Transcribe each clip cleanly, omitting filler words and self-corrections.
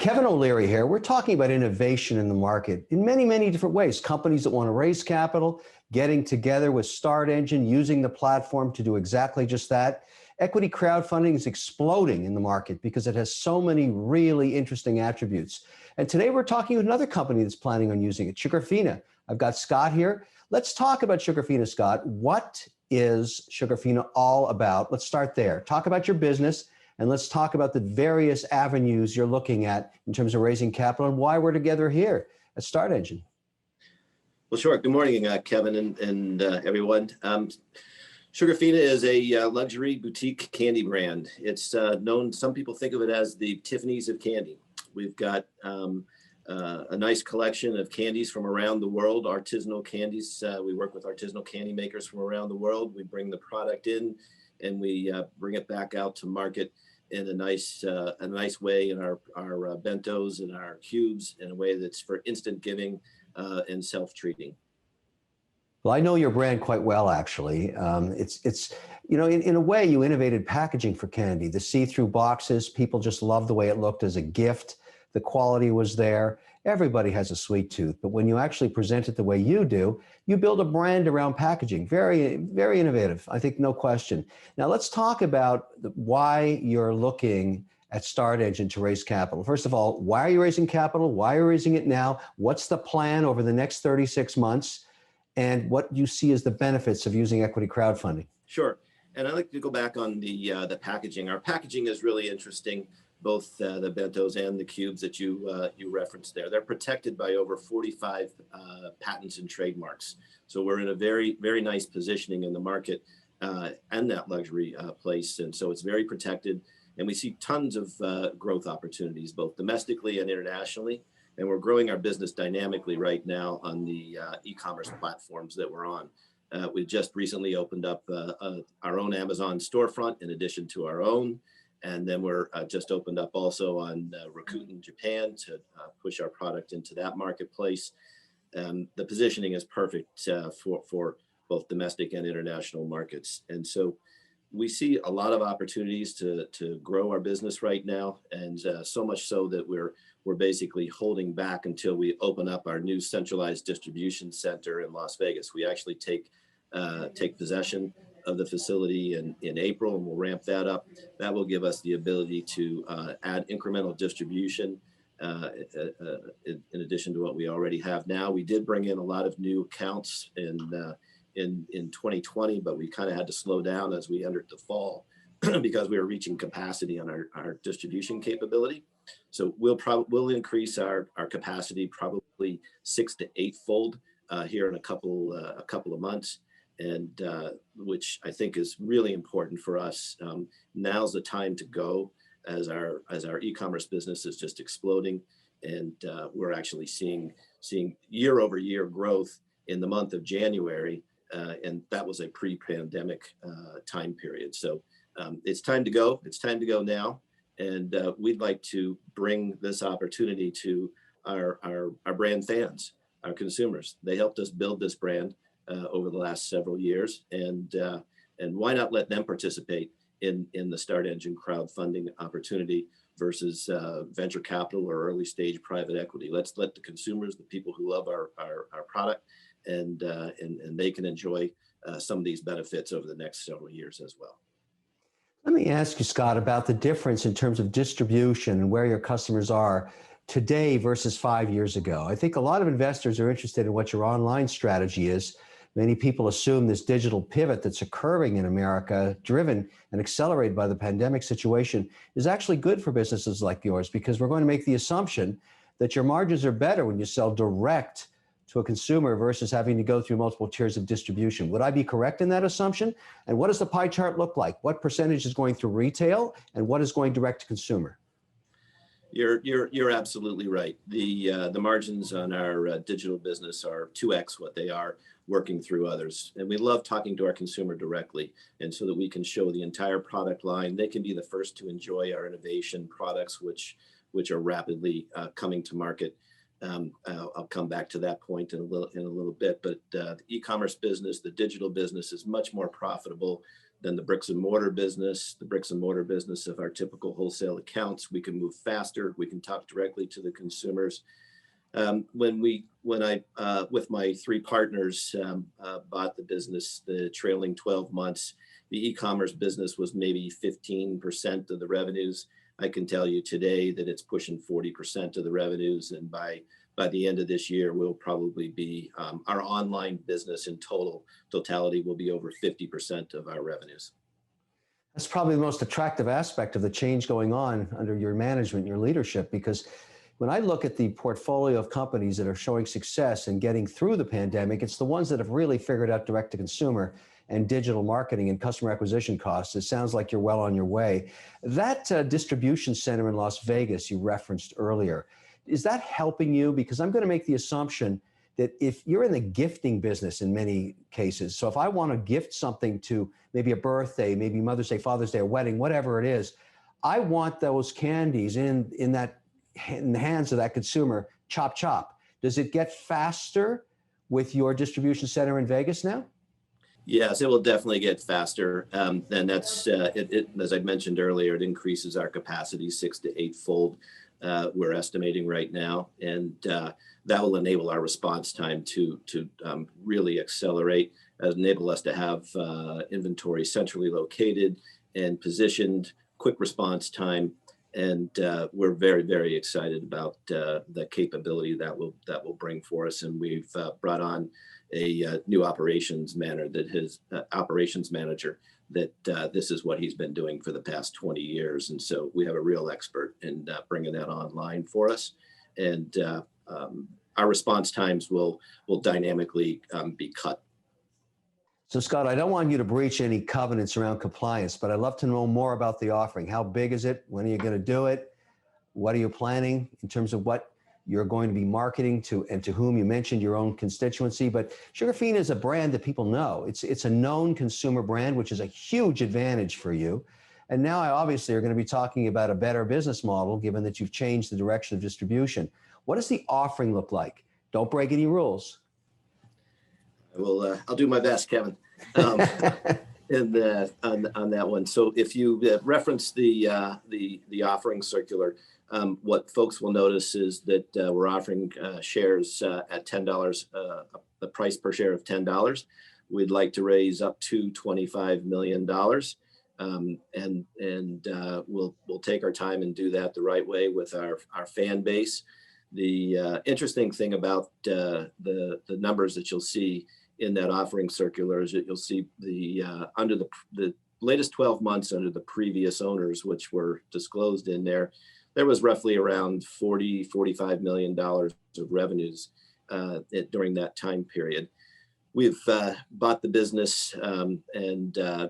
Kevin O'Leary here. We're talking about innovation in the market in many, many different ways. Companies that want to raise capital, getting together with StartEngine, using the platform to do exactly just that. Equity crowdfunding is exploding in the market because it has so many really interesting attributes. And today we're talking with another company that's planning on using it, Sugarfina. I've got Scott here. Let's talk about Sugarfina, Scott. What is Sugarfina all about? Let's start there. Talk about your business. And let's talk about the various avenues you're looking at in terms of raising capital and why we're together here at StartEngine. Well, sure. Good morning, Kevin and everyone. Sugarfina is a luxury boutique candy brand. It's known, some people think of it as the Tiffany's of candy. We've got a nice collection of candies from around the world, artisanal candies. We work with artisanal candy makers from around the world. We bring the product in and we bring it back out to market in a nice way in our bentos and our cubes in a way that's for instant giving and self-treating. Well, I know your brand quite well, actually. It's you know, in a way, you innovated packaging for candy. The see-through boxes, people just loved the way it looked as a gift. The quality was there. Everybody has a sweet tooth, but when you actually present it the way you do, you build a brand around packaging. Very, very innovative, I think, no question. Now let's talk about why you're looking at StartEngine to raise capital. First of all, why are you raising capital? Why are you raising it now? What's the plan over the next 36 months? And what you see as the benefits of using equity crowdfunding? Sure, and I'd like to go back on the packaging. Our packaging is really interesting. Both the bentos and the cubes that you referenced there. They're protected by over 45 patents and trademarks. So we're in a very, very nice positioning in the market and that luxury place. And so it's very protected. And we see tons of growth opportunities, both domestically and internationally. And we're growing our business dynamically right now on the e-commerce platforms that we're on. We just recently opened up our own Amazon storefront in addition to our own. And then we're just opened up also on Rakuten Japan to push our product into that marketplace. The positioning is perfect for both domestic and international markets. And so we see a lot of opportunities to grow our business right now. And so much so that we're basically holding back until we open up our new centralized distribution center in Las Vegas. We actually take possession of the facility in April, and we'll ramp that up. That will give us the ability to add incremental distribution in addition to what we already have now. We did bring in a lot of new accounts in 2020, but we kind of had to slow down as we entered the fall because we were reaching capacity on our distribution capability. So we'll increase our capacity probably 6 to 8-fold here in a couple of months. And which I think is really important for us. Now's the time to go as our e-commerce business is just exploding, and we're actually seeing year-over-year growth in the month of January, and that was a pre-pandemic time period. So it's time to go. It's time to go now, and we'd like to bring this opportunity to our brand fans, our consumers. They helped us build this brand over the last several years, and why not let them participate in the StartEngine crowdfunding opportunity versus venture capital or early stage private equity. Let's let the consumers, the people who love our product, and they can enjoy some of these benefits over the next several years as well. Let me ask you, Scott, about the difference in terms of distribution and where your customers are today versus 5 years ago. I think a lot of investors are interested in what your online strategy is. Many people assume this digital pivot that's occurring in America, driven and accelerated by the pandemic situation, is actually good for businesses like yours, because we're going to make the assumption that your margins are better when you sell direct to a consumer versus having to go through multiple tiers of distribution. Would I be correct in that assumption? And what does the pie chart look like? What percentage is going through retail and what is going direct to consumer? You're absolutely right. The margins on our digital business are 2x what they are working through others. And we love talking to our consumer directly, and so that we can show the entire product line. They can be the first to enjoy our innovation products, which are rapidly coming to market. I'll come back to that point in a little bit, but the e-commerce business, the digital business, is much more profitable than the bricks and mortar business. The bricks and mortar business of our typical wholesale accounts, we can move faster. We can talk directly to the consumers. When I, with my three partners, bought the business, the trailing 12 months, the e-commerce business was maybe 15% of the revenues. I can tell you today that it's pushing 40% of the revenues. And by the end of this year, we'll probably be, our online business in totality will be over 50% of our revenues. That's probably the most attractive aspect of the change going on under your management, your leadership, because when I look at the portfolio of companies that are showing success and getting through the pandemic, it's the ones that have really figured out direct to consumer and digital marketing and customer acquisition costs. It sounds like you're well on your way. That distribution center in Las Vegas you referenced earlier, is that helping you? Because I'm going to make the assumption that if you're in the gifting business in many cases, so if I want to gift something to maybe a birthday, maybe Mother's Day, Father's Day, a wedding, whatever it is, I want those candies in the hands of that consumer, chop, chop. Does it get faster with your distribution center in Vegas now? Yes, it will definitely get faster. And that's, as I mentioned earlier, it increases our capacity 6 to 8-fold. We're estimating right now, and that will enable our response time to really accelerate, enable us to have inventory centrally located and positioned, quick response time. And we're very, very excited about the capability that will bring for us. And we've brought on a new operations manager that this is what he's been doing for the past 20 years. And so we have a real expert in bringing that online for us. And our response times will dynamically be cut. So Scott, I don't want you to breach any covenants around compliance, but I'd love to know more about the offering. How big is it? When are you going to do it? What are you planning in terms of what you're going to be marketing to and to whom? You mentioned your own constituency, but Sugarfina is a brand that people know. It's a known consumer brand, which is a huge advantage for you. And now I obviously are going to be talking about a better business model, given that you've changed the direction of distribution. What does the offering look like? Don't break any rules. I'll do my best, Kevin, on that one. So if you reference the offering circular, what folks will notice is that we're offering shares at $10, the price per share of $10. We'd like to raise up to $25 million, and we'll take our time and do that the right way with our fan base. The interesting thing about the numbers that you'll see in that offering circular is that you'll see under the latest 12 months under the previous owners, which were disclosed in there, there was roughly around $45 million of revenues during that time period. We've bought the business and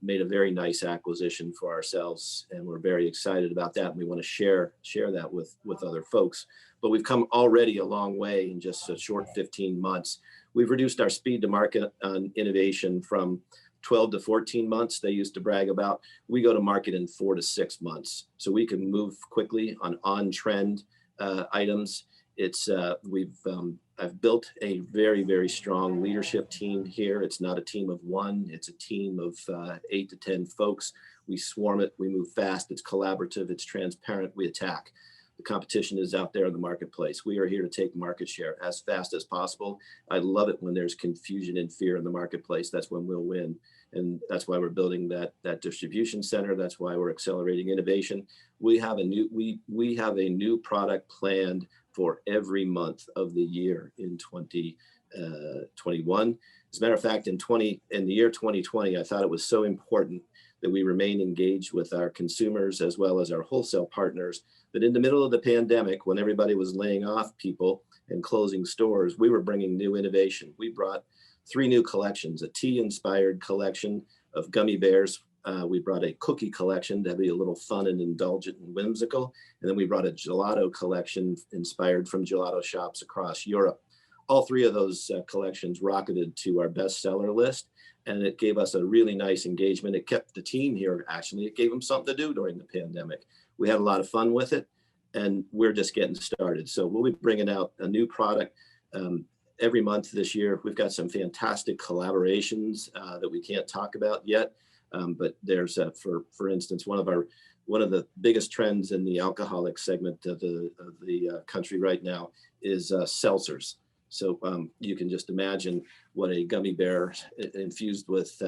made a very nice acquisition for ourselves, and we're very excited about that. And we want to share that with other folks. But we've come already a long way in just a short 15 months. We've reduced our speed to market on innovation from 12 to 14 months. They used to brag about. We go to market in 4 to 6 months, so we can move quickly on trend items. I've built a very, very strong leadership team here. It's not a team of one. It's a team of 8 to 10 folks. We swarm it. We move fast. It's collaborative. It's transparent. We attack. The competition is out there in the marketplace. We are here to take market share as fast as possible. I love it when there's confusion and fear in the marketplace. That's when we'll win. And that's why we're building that distribution center. That's why we're accelerating innovation. We have a new product planned for every month of the year in 2021. As a matter of fact, in the year 2020, I thought it was so important that we remain engaged with our consumers as well as our wholesale partners, that in the middle of the pandemic, when everybody was laying off people and closing stores, we were bringing new innovation. We brought 3 new collections: a tea-inspired collection of gummy bears. We brought a cookie collection to be a little fun and indulgent and whimsical. And then we brought a gelato collection inspired from gelato shops across Europe. All 3 of those collections rocketed to our bestseller list. And it gave us a really nice engagement. It kept the team here, actually. It gave them something to do during the pandemic. We had a lot of fun with it, and we're just getting started. So we'll be bringing out a new product every month this year. We've got some fantastic collaborations that we can't talk about yet. But there's, for instance, one of the biggest trends in the alcoholic segment of the country right now is seltzers. So you can just imagine what a gummy bear infused with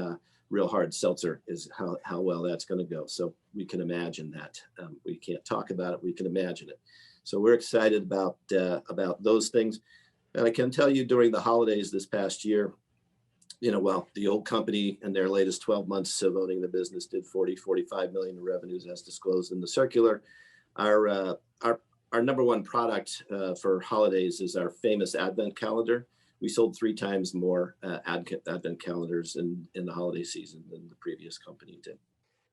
real hard seltzer is, how well that's going to go. So we can imagine that. We can't talk about it, we can imagine it. So we're excited about those things. And I can tell you, during the holidays this past year, well, the old company in their latest 12 months of owning the business did 45 million in revenues, as disclosed in the circular. Our number one product for holidays is our famous Advent calendar. We sold 3 times more Advent calendars in the holiday season than the previous company did.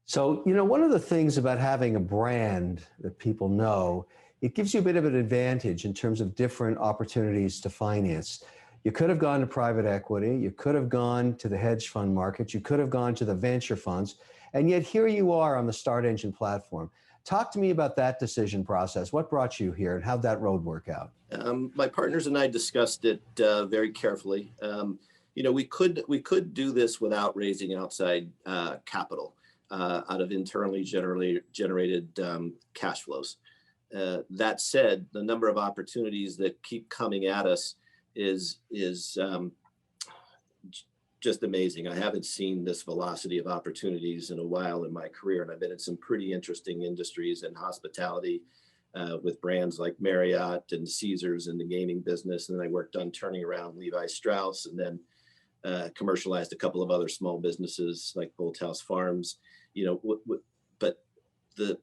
So, one of the things about having a brand that people know, it gives you a bit of an advantage in terms of different opportunities to finance. You could have gone to private equity, you could have gone to the hedge fund market, you could have gone to the venture funds, and yet here you are on the StartEngine platform. Talk to me about that decision process. What brought you here and how'd that road work out? My partners and I discussed it very carefully. We could do this without raising outside capital out of internally generated cash flows. That said, the number of opportunities that keep coming at us is just amazing. I haven't seen this velocity of opportunities in a while in my career, and I've been in some pretty interesting industries in hospitality with brands like Marriott and Caesars in the gaming business. And then I worked on turning around Levi Strauss, and then commercialized a couple of other small businesses like Bolthouse Farms. But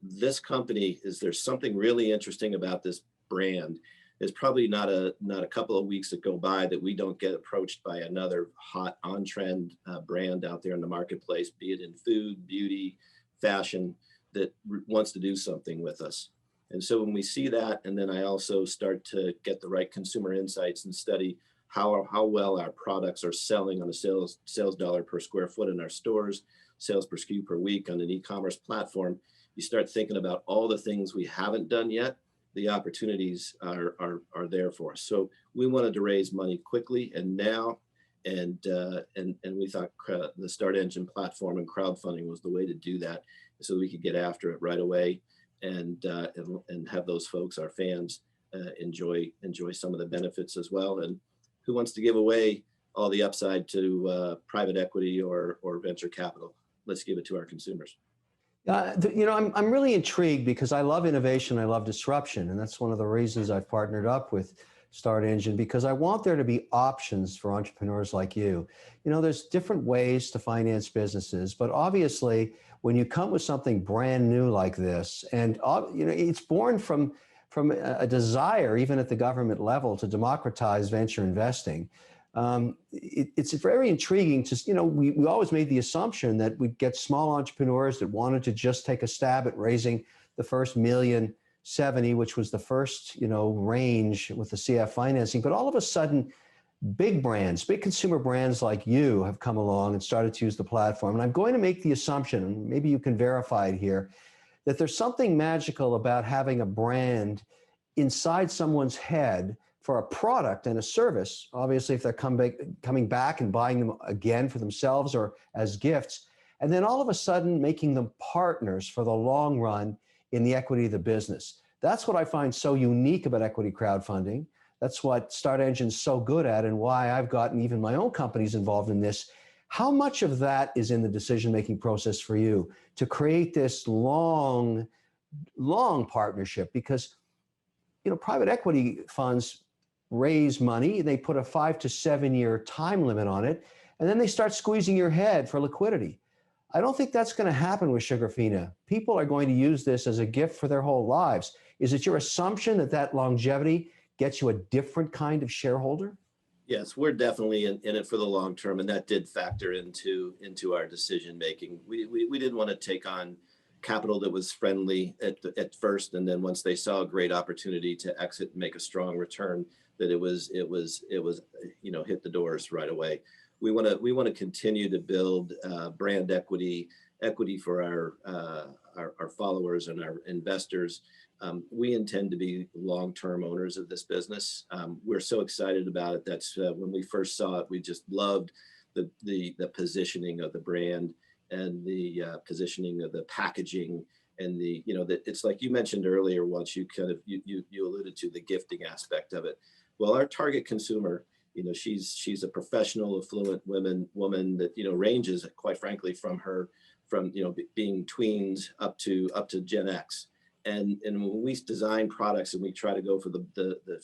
this company there's something really interesting about this brand. There's probably not a couple of weeks that go by that we don't get approached by another hot on-trend brand out there in the marketplace, be it in food, beauty, fashion, that wants to do something with us. And so when we see that, and then I also start to get the right consumer insights and study how well our products are selling on a sales dollar per square foot in our stores, sales per SKU per week on an e-commerce platform, you start thinking about all the things we haven't done yet. The opportunities are there for us. So we wanted to raise money quickly and now, and we thought the StartEngine platform and crowdfunding was the way to do that, so we could get after it right away and have those folks, our fans, enjoy some of the benefits as well. And who wants to give away all the upside to private equity or venture capital? Let's give it to our consumers. I'm really intrigued because I love innovation, I love disruption, and that's one of the reasons I've partnered up with StartEngine, because I want there to be options for entrepreneurs like you. There's different ways to finance businesses, but obviously when you come with something brand new like this, and it's born from a desire, even at the government level, to democratize venture investing. It's very intriguing to, we always made the assumption that we'd get small entrepreneurs that wanted to just take a stab at raising the first $1,070,000, which was the first, range with the CF financing. But all of a sudden, big brands, big consumer brands like you have come along and started to use the platform. And I'm going to make the assumption, and maybe you can verify it here, that there's something magical about having a brand inside someone's head for a product and a service. Obviously, if they're coming back and buying them again for themselves or as gifts, and then all of a sudden making them partners for the long run in the equity of the business. That's what I find so unique about equity crowdfunding. That's what StartEngine's so good at, and why I've gotten even my own companies involved in this. How much of that is in the decision-making process for you to create this long partnership? Because, private equity funds raise money, they put a 5 to 7 year time limit on it, and then they start squeezing your head for liquidity. I don't think that's going to happen with Sugarfina. People are going to use this as a gift for their whole lives. Is it your assumption that longevity gets you a different kind of shareholder? Yes, we're definitely in it for the long term, and that did factor into our decision making. We didn't want to take on capital that was friendly at first, and then once they saw a great opportunity to exit and make a strong return, that it was hit the doors right away. We want to continue to build brand equity for our followers and our investors. We intend to be long-term owners of this business. We're so excited about it. That's when we first saw it, we just loved the positioning of the brand and the positioning of the packaging and the, that it's like you mentioned earlier, once you kind of, you alluded to the gifting aspect of it. Well, our target consumer, she's a professional, affluent woman that, ranges, quite frankly, from being tweens up to Gen X. And when we design products and we try to go for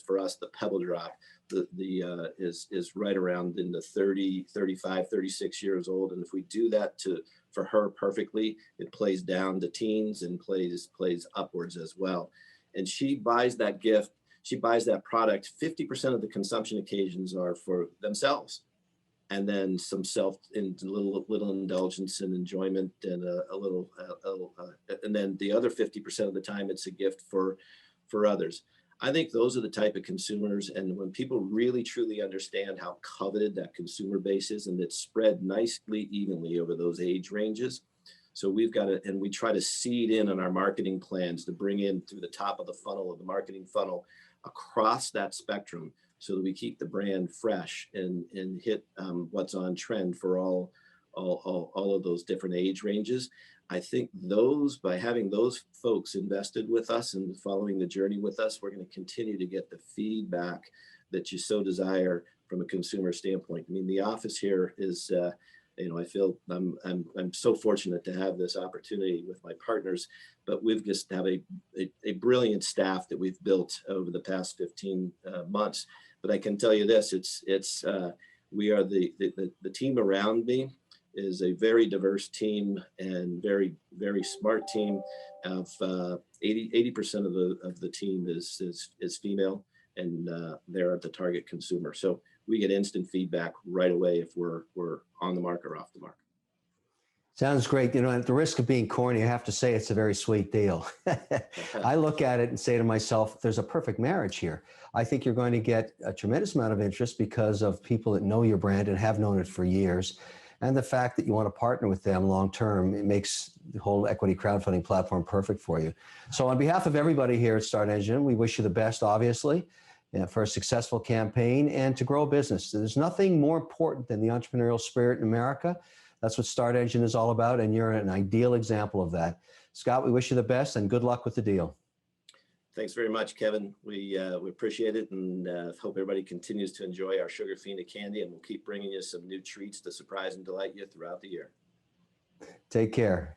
for us, the pebble drop, is right around in the 30, 35, 36 years old. And if we do that for her perfectly, it plays down to teens and plays upwards as well. And she buys that gift, she buys that product. 50% of the consumption occasions are for themselves, and then some little indulgence and enjoyment, and and then the other 50% of the time it's a gift for others. I think those are the type of consumers, and when people really truly understand how coveted that consumer base is, and it's spread nicely evenly over those age ranges. So we've got to, and we try to seed in on our marketing plans to bring in through the top of the funnel, of the marketing funnel, across that spectrum, so that we keep the brand fresh and hit what's on trend for all of those different age ranges. I think by having those folks invested with us and following the journey with us, we're going to continue to get the feedback that you so desire from a consumer standpoint. I mean, the office here is, I feel I'm so fortunate to have this opportunity with my partners, but we've just have a brilliant staff that we've built over the past 15 months. But I can tell you this: we are the team around me is a very diverse team and very, very smart team. Of 80% of the team is female, and they're the target consumer. So we get instant feedback right away if we're on the mark or off the mark. Sounds great. At the risk of being corny, I have to say it's a very sweet deal. I look at it and say to myself, there's a perfect marriage here. I think you're going to get a tremendous amount of interest because of people that know your brand and have known it for years. And the fact that you want to partner with them long term, it makes the whole equity crowdfunding platform perfect for you. So on behalf of everybody here at StartEngine, we wish you the best, obviously, for a successful campaign and to grow a business. There's nothing more important than the entrepreneurial spirit in America. That's what StartEngine is all about, and you're an ideal example of that. Scott, we wish you the best and good luck with the deal. Thanks very much, Kevin. We appreciate it, and hope everybody continues to enjoy our Sugarfina candy, and we'll keep bringing you some new treats to surprise and delight you throughout the year. Take care.